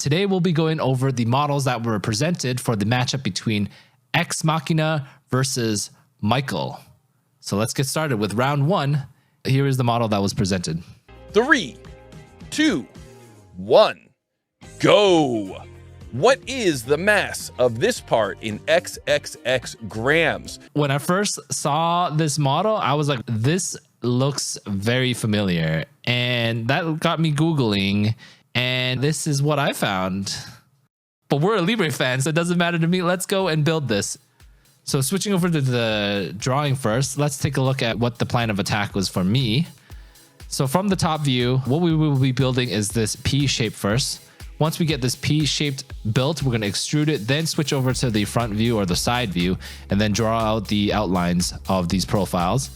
Today we'll be going over the models that were presented for the matchup between Ex Machina versus Michael. So let's get started with round one. Here is the model that was presented. 3, 2, 1, go! What is the mass of this part in XXX grams? When I first saw this model, I was like, this looks very familiar. And that got me Googling, and this is what I found. But we're a Libre fan, so it doesn't matter to me. Let's go and build this. So switching over to the drawing first, let's take a look at what the plan of attack was for me. So from the top view, what we will be building is this P shape first. Once we get this P-shaped built, we're going to extrude it, then switch over to the front view or the side view, and then draw out the outlines of these profiles.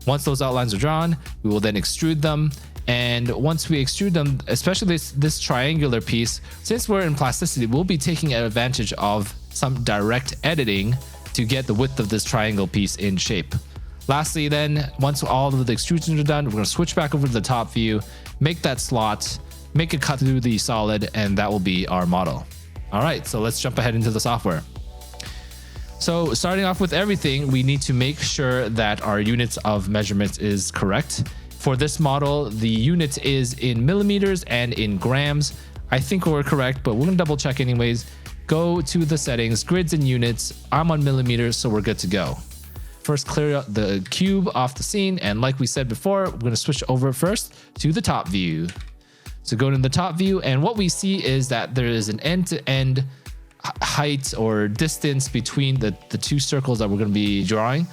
Once those outlines are drawn, we will then extrude them. And once we extrude them, especially this triangular piece, since we're in plasticity, we'll be taking advantage of some direct editing to get the width of this triangle piece in shape. Lastly, then, once all of the extrusions are done, we're going to switch back over to the top view, make that slot, make it cut through the solid, and that will be our model. All right, so let's jump ahead into the software. So starting off with everything, we need to make sure that our units of measurements is correct. For this model, the unit is in millimeters and in grams. I think we're correct, but we're gonna double check anyways. Go to the settings, grids and units. I'm on millimeters, so we're good to go. First, clear out the cube off the scene, and like we said before, we're gonna switch over first to the top view. So go to the top view, and what we see is that there is an end-to-end height or distance between the two circles that we're going to be drawing.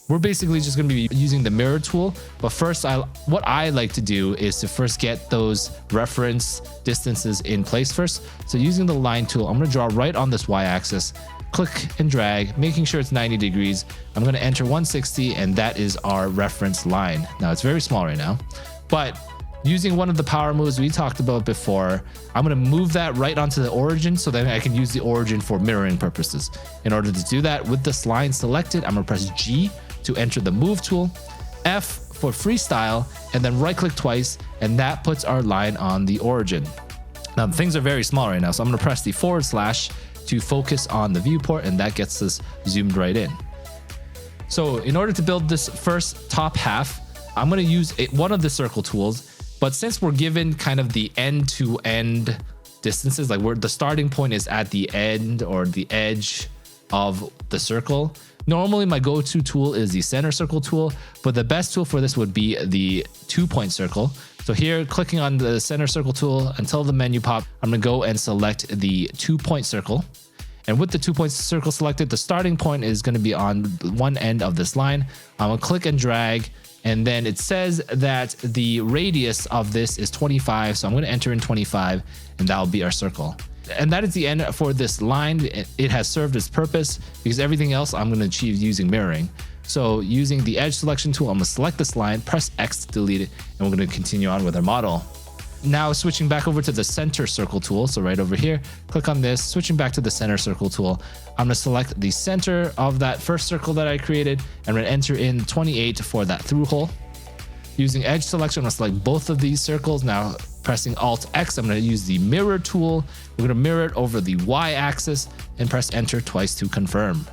We're basically just going to be using the mirror tool, but first what I like to do is to first get those reference distances in place first. So using the line tool, I'm going to draw right on this y-axis, click and drag, making sure it's 90 degrees. I'm going to enter 160, and that is our reference line. Now it's very small right now, but using one of the power moves we talked about before, I'm going to move that right onto the origin so that I can use the origin for mirroring purposes. In order to do that, with this line selected, I'm going to press G to enter the move tool, F for freestyle, and then right click twice, and that puts our line on the origin. Now things are very small right now, so I'm going to press the / to focus on the viewport, and that gets us zoomed right in. So in order to build this first top half, I'm going to use one of the circle tools. But since we're given kind of the end-to-end distances, like the starting point is at the end or the edge of the circle, normally my go-to tool is the center circle tool, but the best tool for this would be the 2-point circle. So here, clicking on the center circle tool until the menu pop, I'm gonna go and select the 2-point circle. And with the 2-point circle selected, the starting point is gonna be on one end of this line. I'm gonna click and drag, and then it says that the radius of this is 25. So I'm going to enter in 25, and that will be our circle. And that is the end for this line. It has served its purpose because everything else I'm going to achieve using mirroring. So using the edge selection tool, I'm going to select this line, press X to delete it, and we're going to continue on with our model. Now switching back over to the center circle tool. So right over here, click on this, switching back to the center circle tool. I'm going to select the center of that first circle that I created, and I'm going to enter in 28 for that through hole. Using edge selection, I'm going to select both of these circles. Now pressing Alt X, I'm going to use the mirror tool. We're going to mirror it over the Y axis and press enter twice to confirm.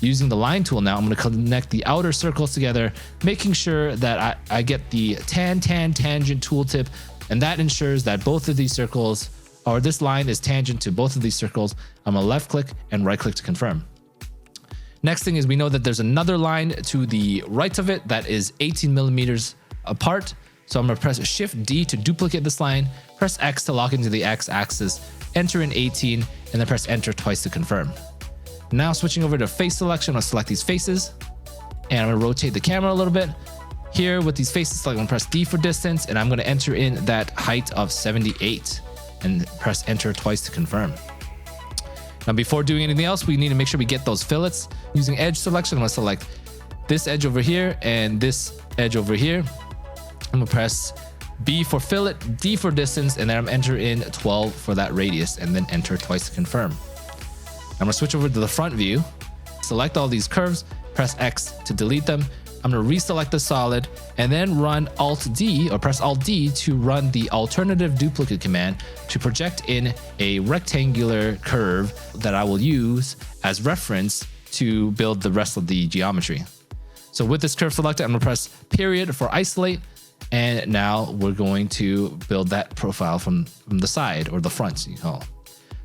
Using the line tool now, I'm going to connect the outer circles together, making sure that I get the tangent tooltip. And that ensures that both of these circles, or this line is tangent to both of these circles. I'm gonna left click and right click to confirm. Next thing is we know that there's another line to the right of it that is 18 millimeters apart. So I'm gonna press Shift D to duplicate this line, press X to lock into the X axis, enter in 18, and then press enter twice to confirm. Now switching over to face selection, I'm gonna select these faces, and I'm gonna rotate the camera a little bit. Here with these faces, I'm going to press D for distance, and I'm going to enter in that height of 78 and press enter twice to confirm. Now before doing anything else, we need to make sure we get those fillets. Using edge selection, I'm going to select this edge over here and this edge over here. I'm going to press B for fillet, D for distance, and then I'm entering in 12 for that radius, and then enter twice to confirm. I'm going to switch over to the front view, select all these curves, press X to delete them, I'm going to reselect the solid and then run Alt D or press Alt D to run the alternative duplicate command to project in a rectangular curve that I will use as reference to build the rest of the geometry. So with this curve selected, I'm going to press period for isolate. And now we're going to build that profile from the side or the front, you call.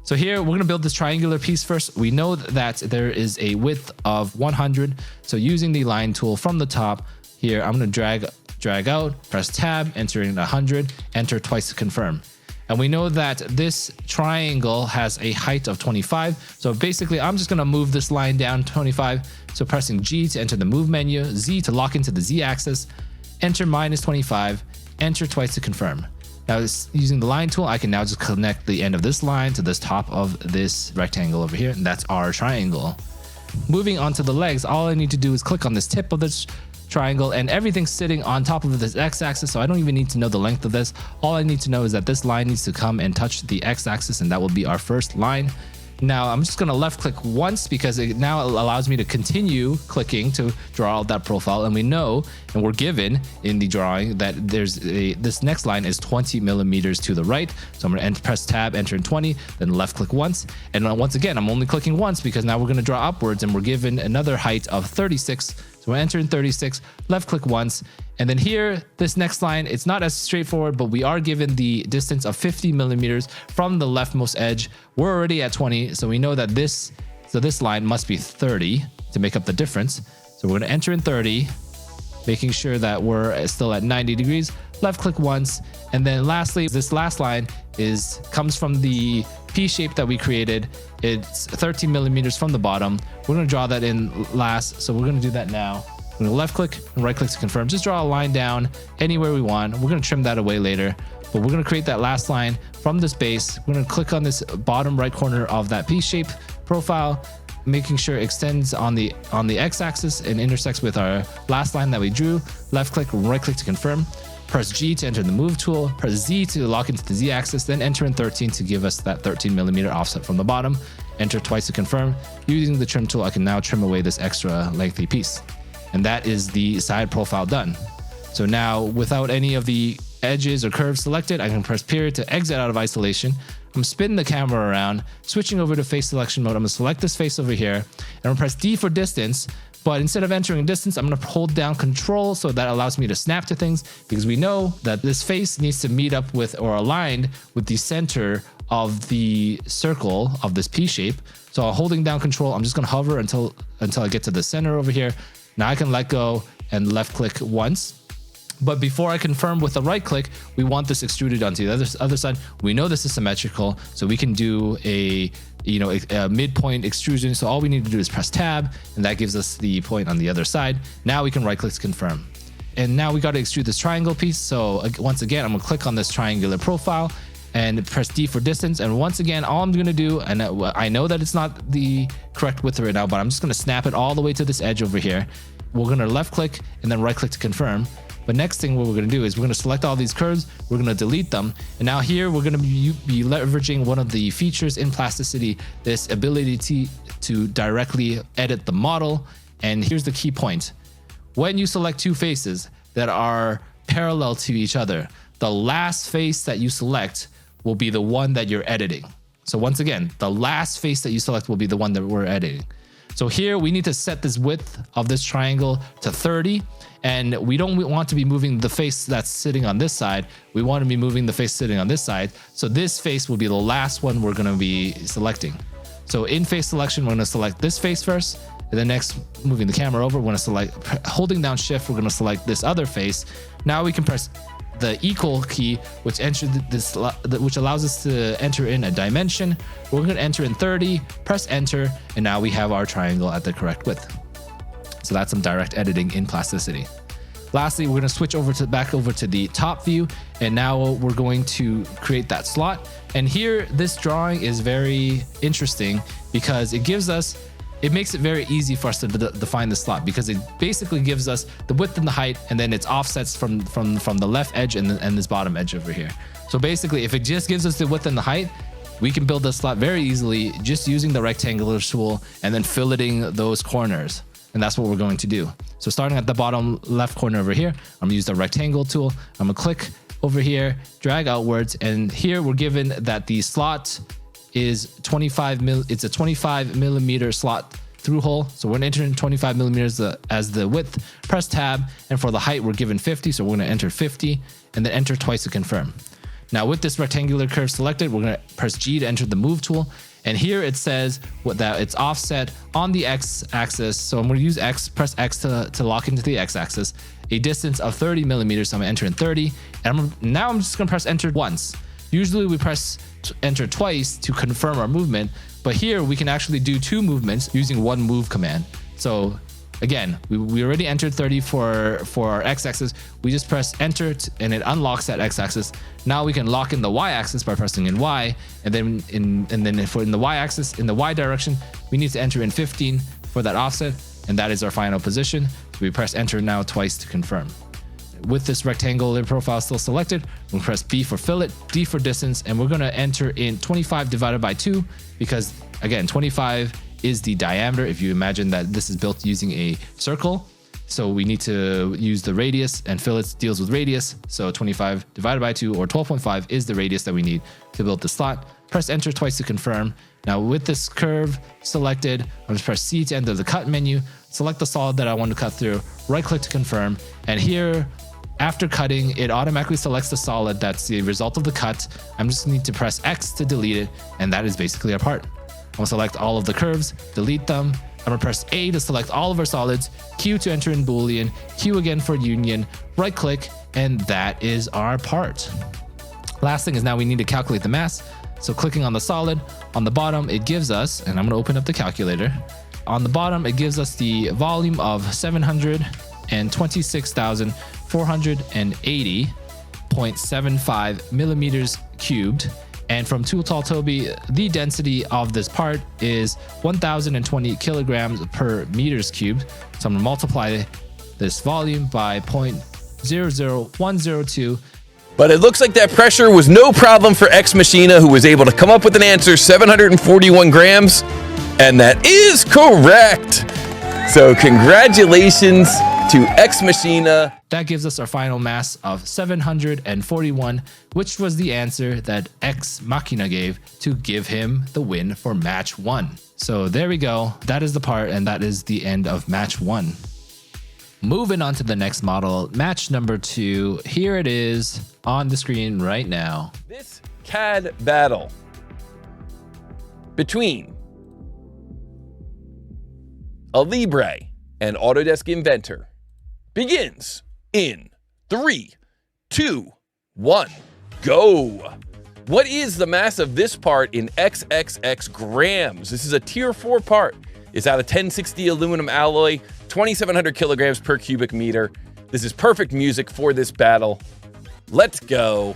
So here we're going to build this triangular piece first. We know that there is a width of 100. So using the line tool from the top here, I'm going to drag out, press tab, enter in 100, enter twice to confirm. And we know that this triangle has a height of 25. So basically I'm just going to move this line down 25. So pressing G to enter the move menu, Z to lock into the Z axis, enter -25, enter twice to confirm. Now using the line tool, I can now just connect the end of this line to this top of this rectangle over here, and that's our triangle. Moving on to the legs, all I need to do is click on this tip of this triangle, and everything's sitting on top of this x-axis, so I don't even need to know the length of this. All I need to know is that this line needs to come and touch the x-axis, and that will be our first line. Now I'm just going to left click once because it now allows me to continue clicking to draw out that profile. And we know, and we're given in the drawing, that this next line is 20 millimeters to the right. So I'm going to press tab, enter in 20, then left click once. And once again, I'm only clicking once because now we're going to draw upwards and we're given another height of 36. So we're entering 36, left click once. And then here, this next line, it's not as straightforward, but we are given the distance of 50 millimeters from the leftmost edge. We're already at 20, so we know that this line must be 30 to make up the difference. So we're going to enter in 30, making sure that we're still at 90 degrees. Left click once, and then lastly, this last line comes from the P shape that we created. It's 13 millimeters from the bottom. We're going to draw that in last, so we're going to do that now. We're going to left click and right click to confirm. Just draw a line down anywhere we want. We're going to trim that away later, but we're going to create that last line from this base. We're going to click on this bottom right corner of that P shape profile, making sure it extends on the x-axis and intersects with our last line that we drew. Left click, right click to confirm. Press G to enter the move tool. Press Z to lock into the Z axis, then enter in 13 to give us that 13 millimeter offset from the bottom. Enter twice to confirm. Using the trim tool, I can now trim away this extra lengthy piece. And that is the side profile done. So now without any of the edges or curves selected, I can press period to exit out of isolation. I'm spinning the camera around, switching over to face selection mode. I'm gonna select this face over here, and I'm gonna press D for distance. But instead of entering distance, I'm gonna hold down Control, so that allows me to snap to things, because we know that this face needs to meet up with or aligned with the center of the circle of this P shape. So holding down Control, I'm just gonna hover until I get to the center over here. Now I can let go and left click once. But before I confirm with the right click, we want this extruded onto the other side. We know this is symmetrical, so we can do a midpoint extrusion. So all we need to do is press tab, and that gives us the point on the other side. Now we can right click to confirm. And now we got to extrude this triangle piece. So once again, I'm gonna click on this triangular profile and press D for distance. And once again, all I'm gonna do, and I know that it's not the correct width right now, but I'm just gonna snap it all the way to this edge over here. We're gonna left click and then right click to confirm. But next thing what we're gonna do is we're gonna select all these curves, we're gonna delete them. And now here we're gonna be leveraging one of the features in Plasticity, this ability to directly edit the model. And here's the key point. When you select two faces that are parallel to each other, the last face that you select will be the one that you're editing. So once again, the last face that you select will be the one that we're editing. So here we need to set this width of this triangle to 30, and we don't want to be moving the face that's sitting on this side. We want to be moving the face sitting on this side. So this face will be the last one we're going to be selecting. So in face selection, we're going to select this face first, and then next, moving the camera over, we're going to select, holding down shift, we're going to select this other face. Now we can press the equal key, which allows us to enter in a dimension. We're going to enter in 30, press enter, and now we have our triangle at the correct width. So that's some direct editing in Plasticity. Lastly, we're going to switch back over to the top view, and now we're going to create that slot. And here, this drawing is very interesting because it makes it very easy for us to define the slot, because it basically gives us the width and the height, and then it's offsets from the left edge and this bottom edge over here. So basically, if it just gives us the width and the height, we can build the slot very easily just using the rectangular tool and then filleting those corners. And that's what we're going to do. So starting at the bottom left corner over here, I'm gonna use the rectangle tool. I'm gonna click over here, drag outwards, and here we're given that the slot is 25 mil. It's a 25 millimeter slot through hole. So we're gonna enter in 25 millimeters as the width. Press tab, and for the height we're given 50. So we're gonna enter 50, and then enter twice to confirm. Now with this rectangular curve selected, we're gonna press G to enter the move tool. And here it says that it's offset on the X axis. So I'm gonna use X, press X to lock into the X axis, a distance of 30 millimeters. So I'm gonna enter in 30. And now I'm just gonna press enter once. Usually we press enter twice to confirm our movement, but here we can actually do 2 movements using 1 move command. So again, we already entered 30 for our x-axis. We just press enter and it unlocks that x-axis. Now we can lock in the y-axis by pressing in Y, and then in the y-axis, in the y direction, we need to enter in 15 for that offset, and that is our final position. So we press enter now twice to confirm. With this rectangular profile still selected, we'll press B for fillet, D for distance, and we're gonna enter in 25 divided by 2 because again, 25 is the diameter. If you imagine that this is built using a circle, so we need to use the radius, and fillets deals with radius. So 25 divided by 2 or 12.5 is the radius that we need to build the slot. Press enter twice to confirm. Now with this curve selected, I'm just press C to enter the cut menu, select the solid that I want to cut through, right click to confirm, and here after cutting, it automatically selects the solid that's the result of the cut. I'm just need to press X to delete it, and that is basically our part. I'm gonna select all of the curves, delete them. I'm gonna press A to select all of our solids, Q to enter in Boolean, Q again for union, right click, and that is our part. Last thing is now we need to calculate the mass. So clicking on the solid, on the bottom, it gives us, and I'm gonna open up the calculator. On the bottom, it gives us the volume of 726,480.75 millimeters cubed. And from Tool Toby, the density of this part is 1,020 kilograms per meters cubed. So I'm gonna multiply this volume by 0.00102. But it looks like that pressure was no problem for Ex Machina, who was able to come up with an answer, 741 grams. And that is correct. So congratulations to Ex Machina. That gives us our final mass of 741, which was the answer that Ex Machina gave to give him the win for match 1. So there we go. That is the part, and that is the end of match 1. Moving on to the next model, match number 2. Here it is on the screen right now. This CAD battle between a Libre and Autodesk Inventor begins in 3, 2, 1, go. What is the mass of this part in XXX grams? This is a tier 4 part. It's out of 1060 aluminum alloy, 2,700 kilograms per cubic meter. This is perfect music for this battle. Let's go.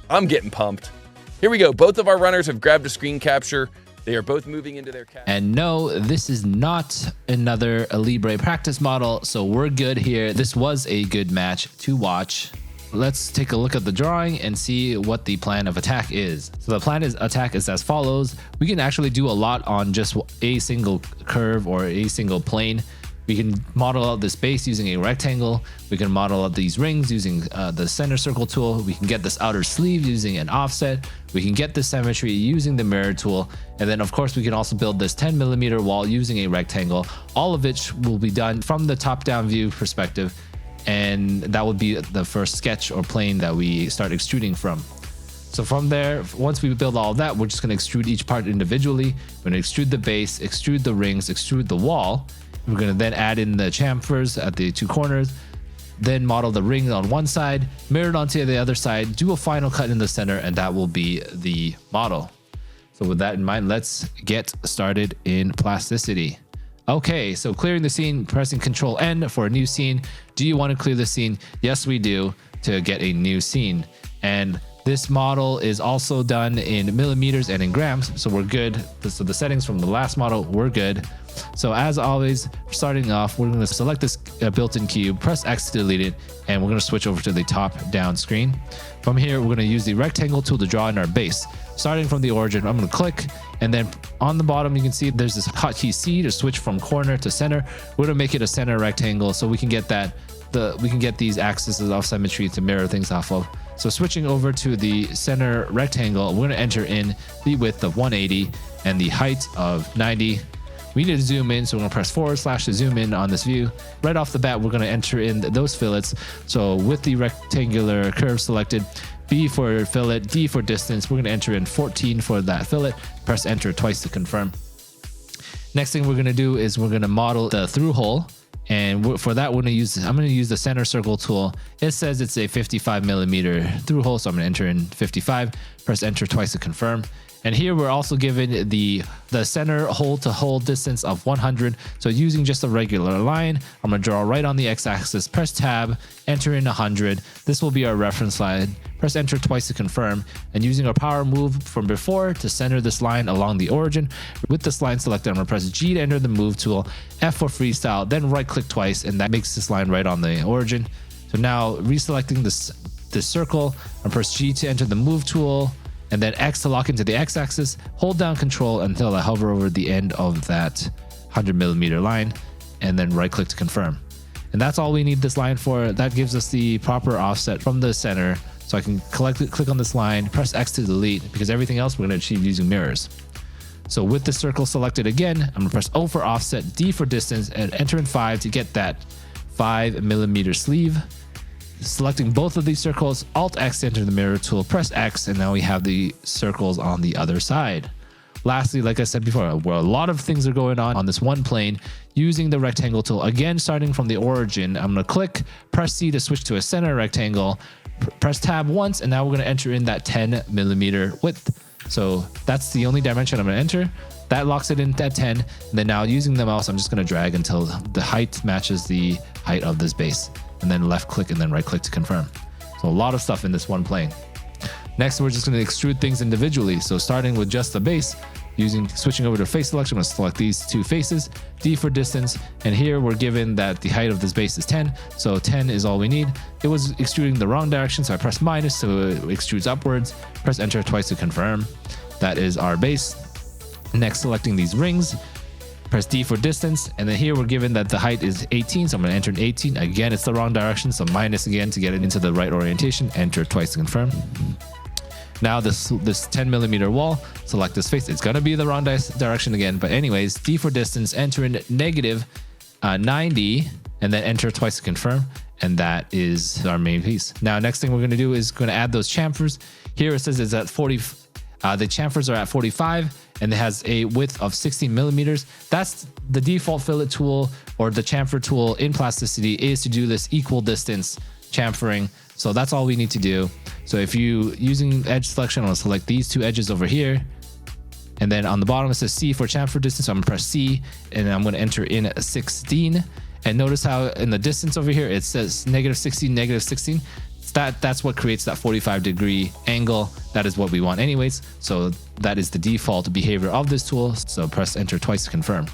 I'm getting pumped. Here we go. Both of our runners have grabbed a screen capture. They are both moving into their CAD. And no, this is not another Libre practice model, so we're good here. This was a good match to watch. Let's take a look at the drawing and see what the plan of attack is. So the plan of attack is as follows. We can actually do a lot on just a single curve or a single plane. We can model out this base using a rectangle. We can model out these rings using the center circle tool. We can get this outer sleeve using an offset. We can get this symmetry using the mirror tool. And then of course we can also build this 10 millimeter wall using a rectangle, all of which will be done from the top down view perspective. And that would be the first sketch or plane that we start extruding from. So from there, once we build all of that, we're just gonna extrude each part individually. We're gonna extrude the base, extrude the rings, extrude the wall. We're gonna then add in the chamfers at the 2 corners, then model the ring on one side, mirror it onto the other side, do a final cut in the center, and that will be the model. So with that in mind, let's get started in Plasticity. Okay, so clearing the scene, pressing Control N for a new scene. Do you want to clear the scene? Yes, we do, to get a new scene. And This model is also done in millimeters and in grams, so we're good. So the settings from the last model, we're good. So as always, starting off, we're going to select this built-in cube, press X to delete it, and we're going to switch over to the top-down screen. From here, we're going to use the rectangle tool to draw in our base. Starting from the origin, I'm going to click, and then on the bottom, you can see there's this hotkey C to switch from corner to center. We're going to make it a center rectangle so we can get that we can get these axes of symmetry to mirror things off of. So switching over to the center rectangle, we're going to enter in the width of 180 and the height of 90. We need to zoom in, so we're going to press / to zoom in on this view. Right off the bat, we're going to enter in those fillets. So with the rectangular curve selected, B for fillet, D for distance, we're going to enter in 14 for that fillet. Press enter twice to confirm. Next thing we're going to do is we're going to model the through hole. And for that, I'm going to use the center circle tool. It says it's a 55 millimeter through hole, so I'm going to enter in 55. Press enter twice to confirm. And here we're also given the center hole to hole distance of 100. So using just a regular line, I'm going to draw right on the x-axis. Press tab, enter in 100. This will be our reference line. Press enter twice to confirm. And using our power move from before to center this line along the origin. With this line selected, I'm going to press G to enter the move tool, F for freestyle, then right click twice, and that makes this line right on the origin. So now reselecting this circle, and press G to enter the move tool, and then X to lock into the x-axis. Hold down control until I hover over the end of that 100 millimeter line, and then right click to confirm. And that's all we need this line for. That gives us the proper offset from the center. So I can click on this line, press X to delete, because everything else we're going to achieve using mirrors. So with the circle selected again, I'm going to press O for offset, D for distance, and enter in 5 to get that 5 millimeter sleeve. Selecting both of these circles, Alt X to enter the mirror tool, press X, and now we have the circles on the other side. Lastly, like I said before, where a lot of things are going on this one plane, using the rectangle tool, again, starting from the origin, I'm going to click, press C to switch to a center rectangle, press tab once, and now we're going to enter in that 10 millimeter width. So that's the only dimension I'm going to enter. That locks it in at 10. And then now using the mouse, I'm just going to drag until the height matches the height of this base. And then left click and then right click to confirm. So a lot of stuff in this one plane. Next, we're just going to extrude things individually. So starting with just the base, switching over to face selection, I'm going to select these two faces, D for distance, and here we're given that the height of this base is 10, so 10 is all we need. It was extruding the wrong direction, so I press minus so it extrudes upwards. Press enter twice to confirm. That is our base. Next, selecting these rings, press D for distance, and then here we're given that the height is 18, so I'm going to enter in 18. Again, it's the wrong direction, so minus again to get it into the right orientation. Enter twice to confirm. Now this 10 millimeter wall, select this face. It's going to be the wrong direction again, but anyways, D for distance, enter in negative 90, and then enter twice to confirm. And that is our main piece. Now, next thing we're going to do is going to add those chamfers. Here it says it's at 40. The chamfers are at 45, and it has a width of 16 millimeters. That's the default fillet tool, or the chamfer tool in Plasticity, is to do this equal distance chamfering. So that's all we need to do. So if you using edge selection, I'll select these two edges over here. And then on the bottom, it says C for chamfer distance. So I'm going to press C, and I'm going to enter in 16. And notice how in the distance over here, it says negative 16, negative 16. That's what creates that 45-degree angle. That is what we want anyways. So that is the default behavior of this tool. So press enter twice to confirm.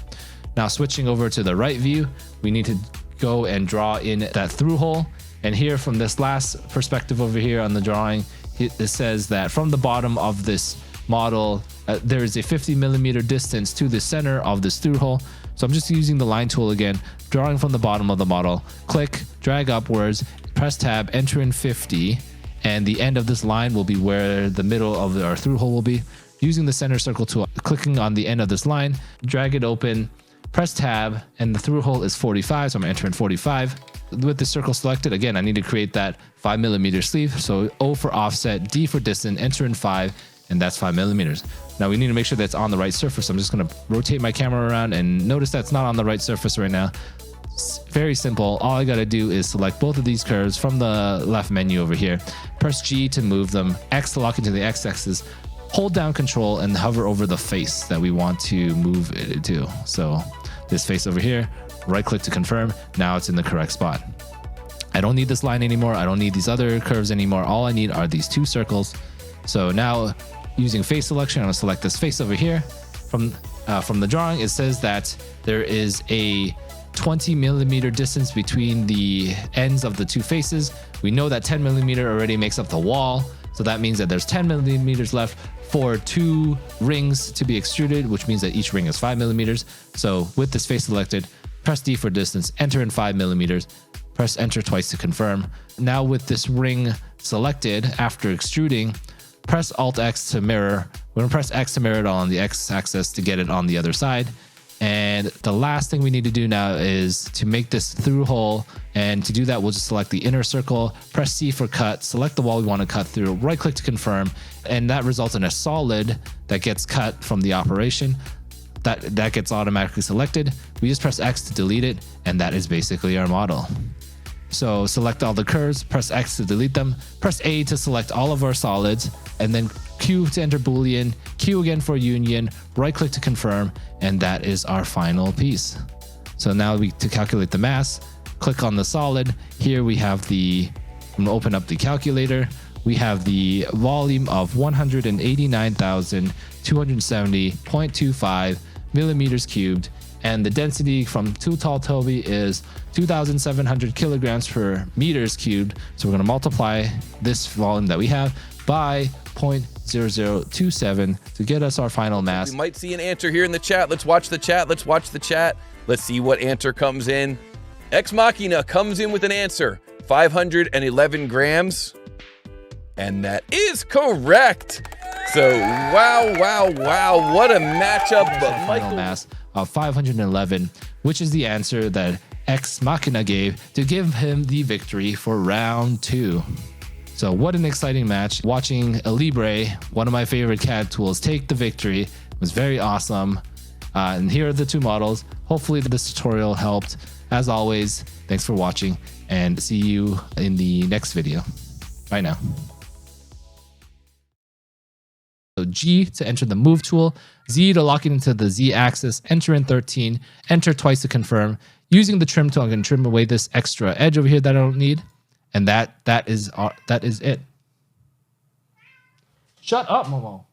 Now switching over to the right view, we need to go and draw in that through hole. And here from this last perspective over here on the drawing, it says that from the bottom of this model, there is a 50 millimeter distance to the center of this through hole. So I'm just using the line tool again, drawing from the bottom of the model, click, drag upwards, press tab, enter in 50, and the end of this line will be where the middle of our through hole will be. Using the center circle tool, clicking on the end of this line, drag it open, press tab, and the through hole is 45, so I'm entering 45. With the circle selected, again, I need to create that 5 millimeter sleeve. So O for offset, D for distance, enter in 5, and that's 5 millimeters. Now we need to make sure that's on the right surface. I'm just going to rotate my camera around and notice that's not on the right surface right now. It's very simple. All I got to do is select both of these curves from the left menu over here. Press G to move them, X to lock into the x-axis, hold down control and hover over the face that we want to move it to. So this face over here, right click to confirm. Now it's in the correct spot. I don't need this line anymore. I don't need these other curves anymore. All I need are these 2 circles. So now using face selection, I'm gonna select this face over here. From the drawing, it says that there is a 20 millimeter distance between the ends of the 2 faces. We know that 10 millimeter already makes up the wall. So that means that there's 10 millimeters left for 2 rings to be extruded, which means that each ring is 5 millimeters. So with this face selected, press D for distance, enter in 5 millimeters, press enter twice to confirm. Now with this ring selected after extruding, press Alt X to mirror. We're gonna press X to mirror it on the X axis to get it on the other side. And the last thing we need to do now is to make this through hole. And to do that, we'll just select the inner circle, press C for cut, select the wall we want to cut through, right click to confirm. And that results in a solid that gets cut from the operation. That gets automatically selected. We just press X to delete it. And that is basically our model. So select all the curves, press X to delete them, press A to select all of our solids, and then Q to enter Boolean, Q again for union, right click to confirm, and that is our final piece. So now to calculate the mass, click on the solid. Here we have I'm gonna open up the calculator. We have the volume of 189,270.25 millimeters cubed, and the density from Too Tall Toby is 2,700 kilograms per meters cubed. So we're going to multiply this volume that we have by 0.0027 to get us our final mass. We might see an answer here in the chat. Let's watch the chat. Let's watch the chat. Let's see what answer comes in. Ex Machina comes in with an answer, 511 grams. And that is correct. So, wow, what a matchup. But final mass of 511, which is the answer that Ex Machina gave to give him the victory for round 2. So what an exciting match. Watching a Libre, one of my favorite CAD tools, take the victory was very awesome. And here are the 2 models. Hopefully this tutorial helped. As always, thanks for watching and see you in the next video. Bye now. So G to enter the move tool, Z to lock it into the Z axis, enter in 13, enter twice to confirm. Using the trim tool, I'm going to trim away this extra edge over here that I don't need. And that is it. Shut up, Momo.